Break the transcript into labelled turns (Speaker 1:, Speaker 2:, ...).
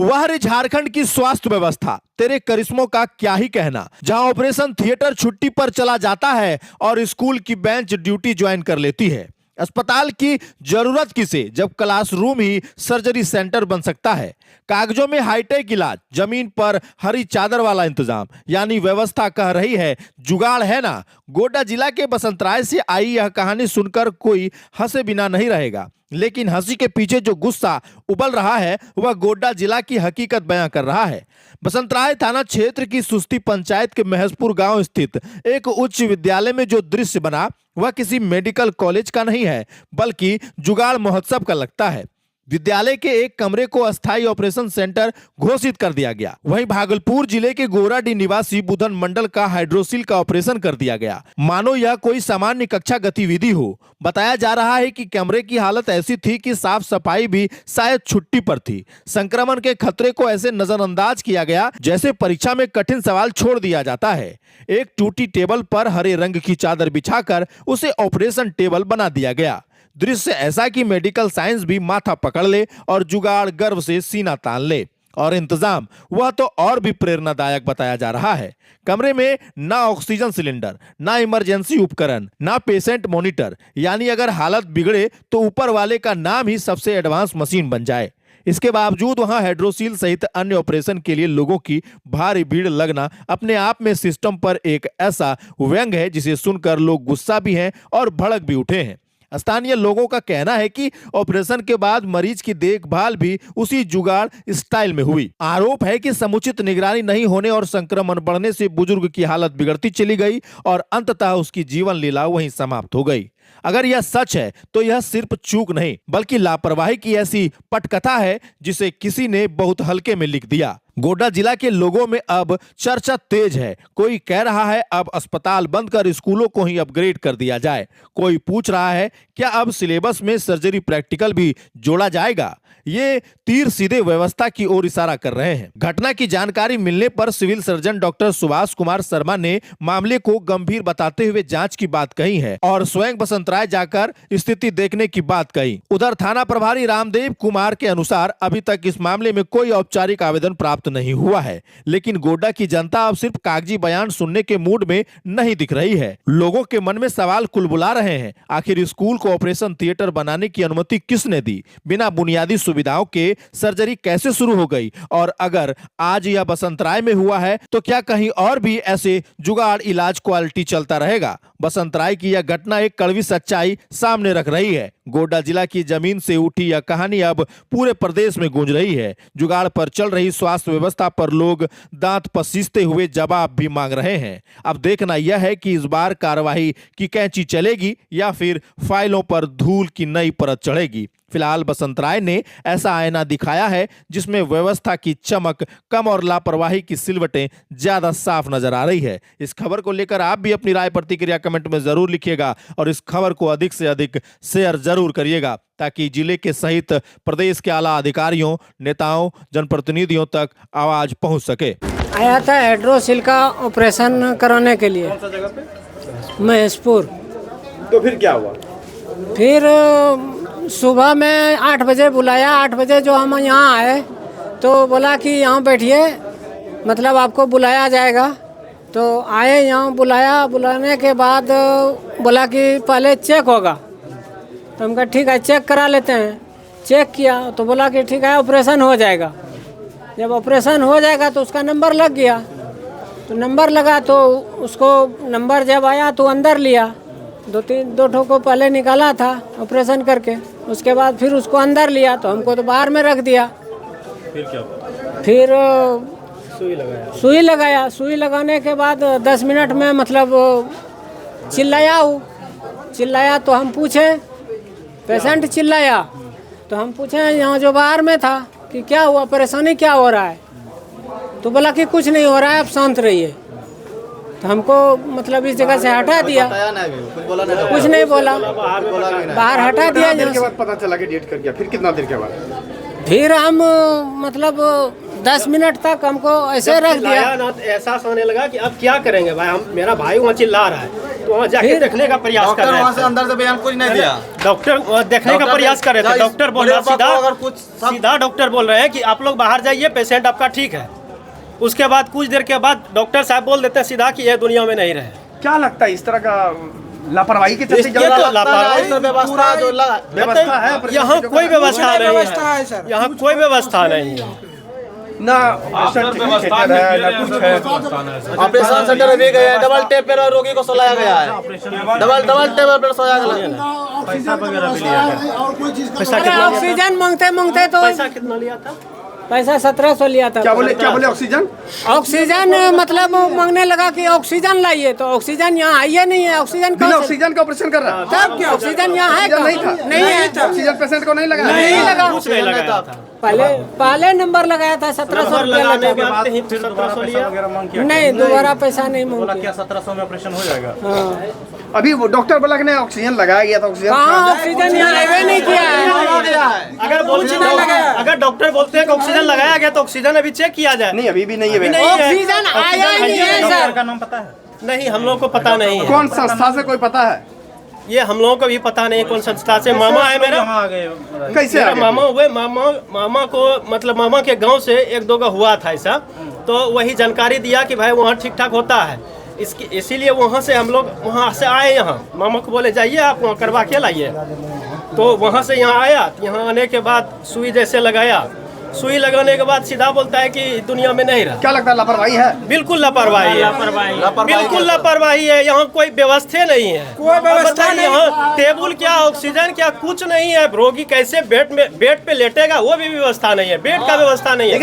Speaker 1: वह रे झारखंड की स्वास्थ्य व्यवस्था, तेरे करिश्मों का क्या ही कहना। जहां ऑपरेशन थिएटर छुट्टी पर चला जाता है और स्कूल की बेंच ड्यूटी ज्वाइन कर लेती है। अस्पताल की जरूरत किसे, जब क्लासरूम ही सर्जरी सेंटर बन सकता है। कागजों में हाईटेक इलाज, जमीन पर हरी चादर वाला इंतजाम, यानी व्यवस्था कह रही है जुगाड़ है ना। गोड्डा जिला के बसंतराय से आई यह कहानी सुनकर कोई हंसे बिना नहीं रहेगा, लेकिन हंसी के पीछे जो गुस्सा उबल रहा है वह गोड्डा जिला की हकीकत बयां कर रहा है। बसंतराय थाना क्षेत्र की सुस्ती पंचायत के महजपुर गांव स्थित एक उच्च विद्यालय में जो दृश्य बना वह किसी मेडिकल कॉलेज का नहीं है, बल्कि जुगाड़ महोत्सव का लगता है। विद्यालय के एक कमरे को अस्थायी ऑपरेशन सेंटर घोषित कर दिया गया। वहीं भागलपुर जिले के गोराडीह निवासी बुधन मंडल का हाइड्रोसिल का ऑपरेशन कर दिया गया, मानो यह कोई सामान्य कक्षा गतिविधि हो। बताया जा रहा है कि कमरे की हालत ऐसी थी कि साफ सफाई भी शायद छुट्टी पर थी। संक्रमण के खतरे को ऐसे नजरअंदाज किया गया जैसे परीक्षा में कठिन सवाल छोड़ दिया जाता है। एक टूटी टेबल पर हरे रंग की चादर बिछाकर उसे ऑपरेशन टेबल बना दिया गया। दृश्य ऐसा कि मेडिकल साइंस भी माथा पकड़ ले और जुगाड़ गर्व से सीना तान ले। और इंतजाम वह तो और भी प्रेरणादायक बताया जा रहा है। कमरे में ना ऑक्सीजन सिलेंडर, ना इमरजेंसी उपकरण, ना पेशेंट मॉनिटर, यानी अगर हालत बिगड़े तो ऊपर वाले का नाम ही सबसे एडवांस मशीन बन जाए। इसके बावजूद वहां हाइड्रोसिल सहित अन्य ऑपरेशन के लिए लोगों की भारी भीड़ लगना अपने आप में सिस्टम पर एक ऐसा व्यंग है जिसे सुनकर लोग गुस्सा भी हैं और भड़क भी उठे हैं। स्थानीय लोगों का कहना है कि ऑपरेशन के बाद मरीज की देखभाल भी उसी जुगाड़ स्टाइल में हुई। आरोप है कि समुचित निगरानी नहीं होने और संक्रमण बढ़ने से बुजुर्ग की हालत बिगड़ती चली गई और अंततः उसकी जीवन लीला वहीं समाप्त हो गई। अगर यह सच है तो यह सिर्फ चूक नहीं बल्कि लापरवाही की ऐसी पटकथा है जिसे किसी ने बहुत हल्के में लिख दिया। गोड्डा जिला के लोगों में अब चर्चा तेज है। कोई कह रहा है अब अस्पताल बंद कर स्कूलों को ही अपग्रेड कर दिया जाए। कोई पूछ रहा है क्या अब सिलेबस में सर्जरी प्रैक्टिकल भी जोड़ा जाएगा। ये तीर सीधे व्यवस्था की ओर इशारा कर रहे हैं। घटना की जानकारी मिलने पर civil surgeon doctor Subhash Kumar Sharma ने मामले को गंभीर बताते हुए जांच की बात कही है और स्वयं बसंतराय जाकर स्थिति देखने की बात कही। उधर थाना प्रभारी रामदेव कुमार के अनुसार अभी तक इस मामले में कोई औपचारिक आवेदन प्राप्त नहीं हुआ है, लेकिन गोड्डा की जनता अब सिर्फ कागजी बयान सुनने के मूड में नहीं दिख रही है। लोगों के मन में सवाल कुलबुला रहे हैं, आखिर स्कूल को ऑपरेशन थिएटर बनाने की अनुमति किसने दी, बिना बुनियादी सुविधाओं के सर्जरी कैसे शुरू हो गई, और अगर आज यह बसंतराय में हुआ है तो क्या कहीं और भी ऐसे जुगाड़ इलाज क्वालिटी चलता रहेगा। बसंतराय की यह घटना एक कड़वी सच्चाई सामने रख रही है। गोड्डा जिला की जमीन से उठी यह कहानी अब पूरे प्रदेश में गूंज रही है। जुगाड़ पर चल रही स्वास्थ्य व्यवस्था पर लोग दांत पसीजते हुए जवाब भी मांग रहे हैं। अब देखना यह है कि इस बार कार्रवाई की कैंची चलेगी या फिर फाइलों पर धूल की नई परत चढ़ेगी। फिलहाल बसंतराय ने ऐसा आईना दिखाया है जिसमें व्यवस्था की चमक कम और लापरवाही की सिलवटें ज्यादा साफ नजर आ रही है। इस खबर को लेकर आप भी अपनी राय प्रतिक्रिया कमेंट में जरूर लिखिएगा और इस खबर को अधिक से अधिक शेयर जरूर करिएगा ताकि जिले के सहित प्रदेश के आला अधिकारियों, नेताओं, जनप्रतिनिधियों तक आवाज पहुंच सके।
Speaker 2: आया था हाइड्रोसिल का ऑपरेशन कराने के लिए।
Speaker 3: कौन सा जगह पे?
Speaker 2: महजपुर।
Speaker 3: तो फिर क्या हुआ?
Speaker 2: फिर सुबह में 8 बजे बुलाया। 8 बजे जो हम यहाँ आए तो बोला कि यहाँ बैठिए, मतलब आपको बुलाया जाएगा। तो आए यहाँ, बुलाने के बाद बोला कि पहले चेक होगा। तो हम कहा ठीक है चेक करा लेते हैं। चेक किया तो बोला कि ठीक है ऑपरेशन हो जाएगा। जब ऑपरेशन हो जाएगा तो उसका नंबर लग गया। तो नंबर लगा तो उसको नंबर जब आया तो अंदर लिया। दो ठो को पहले निकाला था ऑपरेशन करके, उसके बाद फिर उसको अंदर लिया तो हमको तो बाहर में रख दिया।
Speaker 3: फिर क्या हुआ?
Speaker 2: फिर
Speaker 3: सुई लगाया।
Speaker 2: सुई लगाने के बाद 10 मिनट में मतलब चिल्लाया तो हम पूछे, पेशेंट चिल्लाया तो हम पूछे यहाँ जो बाहर में था कि क्या हुआ, परेशानी क्या हो रहा है। तो बोला कि कुछ नहीं हो रहा है, आप शांत रहिए। तो हमको मतलब इस जगह से हटा दिया। कुछ नहीं बोला, बाहर हटा दिया।
Speaker 3: के बाद पता चला कि डेट कर गया। फिर कितना देर के बाद?
Speaker 2: फिर हम मतलब 10 मिनट तक हमको ऐसे रख दिया।
Speaker 4: ना तो एहसास होने लगा कि अब क्या करेंगे भाई, मेरा भाई वहाँ चिल्ला रहा है वहाँ जाके देखने का प्रयास कर रहे थे।
Speaker 5: अंदर से बयान कुछ नहीं दिया।
Speaker 4: डॉक्टर देखने का प्रयास कर रहे थे। डॉक्टर बोल रहा सीधा डॉक्टर बोल रहे हैं कि आप लोग बाहर जाइए, पेशेंट आपका ठीक है। उसके बाद कुछ देर के बाद डॉक्टर साहब बोल देते हैं सीधा कि ये दुनिया में नहीं रहे।
Speaker 3: क्या लगता है इस तरह का लापरवाही के चलते
Speaker 4: ये तो लापरवाही
Speaker 5: व्यवस्था जो
Speaker 3: व्यवस्था है?
Speaker 4: यहाँ कोई व्यवस्था नहीं है, यहाँ कोई व्यवस्था नहीं है।
Speaker 3: ना ऑपरेशन थिएटर है, ना कुछ है।
Speaker 5: ऑपरेशन सेंटर में भी गए, डबल टेप पे रोगी को सोलाया गया है, डबल टेप पे सोया गया।
Speaker 3: पैसा वगैरह भी लिया गया।
Speaker 4: पैसा कितना
Speaker 2: ऑक्सीजन मांगते मांगते तो
Speaker 4: पैसा कितना लिया था?
Speaker 2: पैसा 1700 लिया था।
Speaker 3: क्या बोले ऑक्सीजन?
Speaker 2: ऑक्सीजन मतलब वो मांगने लगा कि ऑक्सीजन लाइए, तो ऑक्सीजन यहाँ आइए नहीं है। ऑक्सीजन
Speaker 3: बिना ऑक्सीजन का ऑपरेशन कर रहा है?
Speaker 2: तब क्या ऑक्सीजन यहाँ है?
Speaker 3: नहीं था,
Speaker 2: नहीं है।
Speaker 3: ऑक्सीजन पेशेंट को नहीं लगा?
Speaker 2: नहीं लगा।
Speaker 4: कुछ नहीं लगाया था।
Speaker 2: पहले नंबर लगाया था 1700 रुपया
Speaker 4: लगाने
Speaker 2: लगा।
Speaker 4: के बाद ही फिर 1700 लिया।
Speaker 2: नहीं, दोबारा पैसा नहीं मांगा।
Speaker 5: क्या 1700 में ऑपरेशन हो जाएगा?
Speaker 3: अभी वो डॉक्टर बोला कि नहीं ऑक्सीजन लगाया गया था। ऑक्सीजन
Speaker 2: कहाँ ऑक्सीजन यहाँ आवे नहीं किया है।
Speaker 4: अगर डॉक्टर बोलते हैं कि ऑक्सीजन लगाया गया तो ऑक्सीजन अभी चेक किया जाए।
Speaker 3: नहीं, अभी भी नहीं है।
Speaker 2: ऑक्सीजन आया ही नहीं है सर।
Speaker 4: का नाम पता है? नहीं, हम लोगों को पता नहीं है।
Speaker 3: कौन संस्था से कोई पता है?
Speaker 4: ये हम लोगों को भी पता नहीं कौन संस्था से। मामा है मेरा,
Speaker 3: कैसे
Speaker 4: मेरा
Speaker 3: आ गए?
Speaker 4: मामा हुए। मामा को मतलब मामा के गांव से एक दो का हुआ था ऐसा, तो वही जानकारी दिया कि भाई वहाँ ठीक ठाक होता है। इसीलिए वहाँ से हम लोग वहाँ से आए यहाँ। मामा को बोले जाइए आप वहाँ करवा के लाइए, तो वहाँ से यहाँ आया। यहाँ आने के बाद सुई जैसे लगाया, सुई लगाने के बाद सीधा बोलता है कि दुनिया में नहीं रहा।
Speaker 3: क्या लगता है लापरवाही है?
Speaker 4: बिल्कुल लापरवाही है, बिल्कुल लापरवाही है। यहाँ कोई व्यवस्था नहीं है, कोई व्यवस्था नहीं। यहाँ टेबल क्या, ऑक्सीजन क्या, कुछ नहीं है। रोगी कैसे बेड पे लेटेगा वो भी व्यवस्था नहीं है, बेड का व्यवस्था नहीं है।